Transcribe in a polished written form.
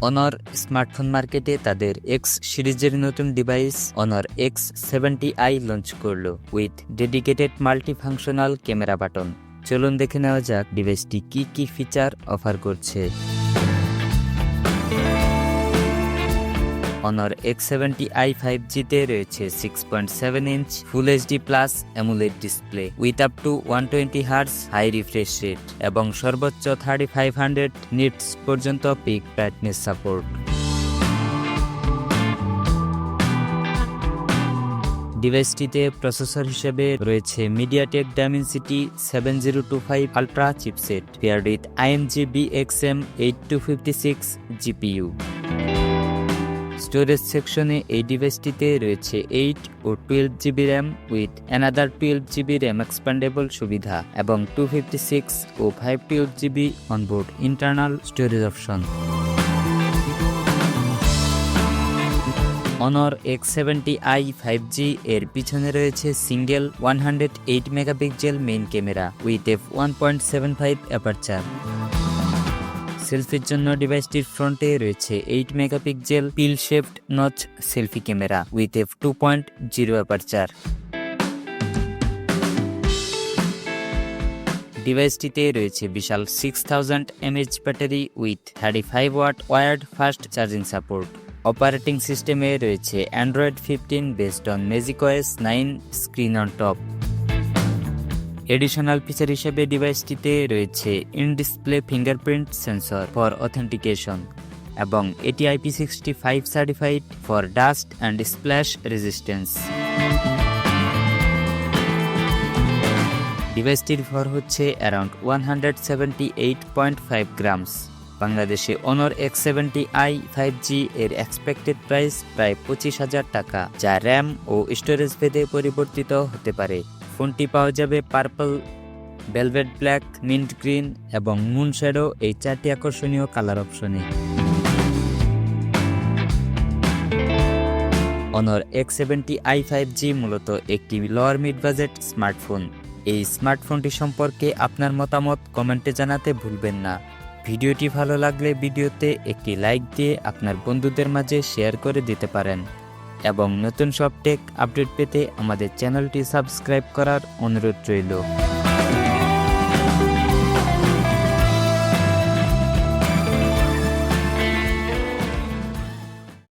Honor smartphone মার্কেটে তাদের X সিরিজের নতুন ডিভাইস Honor X70i লঞ্চ করলো with dedicated multifunctional camera button. চলুন দেখে নেওয়া যাক ডিভাইসটি কি ফিচার অফার করছে। Honor X70i 5G তে রয়েছে 6.7 inch full HD plus AMOLED display with up to 120 hertz high refresh rate এবং সর্বোচ্চ 3500 নিটস পর্যন্ত পিক ব্রাইটনেস সাপোর্ট। ডিভাইসটিতে প্রসেসর হিসেবে রয়েছে MediaTek Dimensity 7025 Ultra chipset paired with AMD BXM8256 GPU। Storage সেকশনে এই ডিভাইসটিতে রয়েছে 8 ও 12GB RAM with another 12GB RAM expandable সুবিধা এবং 256 ও 512GB onboard internal storage option. Honor X70i 5G এর পিছনে রয়েছে single 108 megapixel main camera with f1.75 aperture. সেলফির জন্য ডিভাইসটির ফ্রন্টে রয়েছে 8 megapixel pill shaped notch selfie camera with f2.0 aperture. ডিভাইসটিতে রয়েছে বিশাল 6000 mAh battery with 35 watt wired fast charging support. Operating সিস্টেমে রয়েছে Android 15 based on macOS 9 screen on top. Additional feature হিসেবে ডিভাইসটিতে রয়েছে in display fingerprint sensor for authentication এবং এটি IP65 certified for dust and splash resistance. ডিভাইসটির ভর হচ্ছে অ্যারাউন্ড 178.5 গ্রামস। বাংলাদেশে Honor X70i 5G এর এক্সপেক্টেড প্রাইস প্রায় 25,000 টাকা, যা র্যাম ও স্টোরেজ ভেদে পরিবর্তিত হতে পারে। ফোনটি পাওয়া যাবে purple, velvet black, mint green এবং মুন শ্যাডো এই 4টি আকর্ষণীয় কালার অপশনে। Honor X70i 5G মূলত একটি লোয়ার মিড বাজেট স্মার্টফোন। এই স্মার্টফোনটি সম্পর্কে আপনার মতামত কমেন্টে জানাতে ভুলবেন না। ভিডিওটি ভালো লাগলে ভিডিওতে একটি লাইক দিয়ে আপনার বন্ধুদের মাঝে শেয়ার করে দিতে পারেন এবং নতুন সব টেক আপডেট পেতে আমাদের চ্যানেলটি সাবস্ক্রাইব করার অনুরোধ রইল।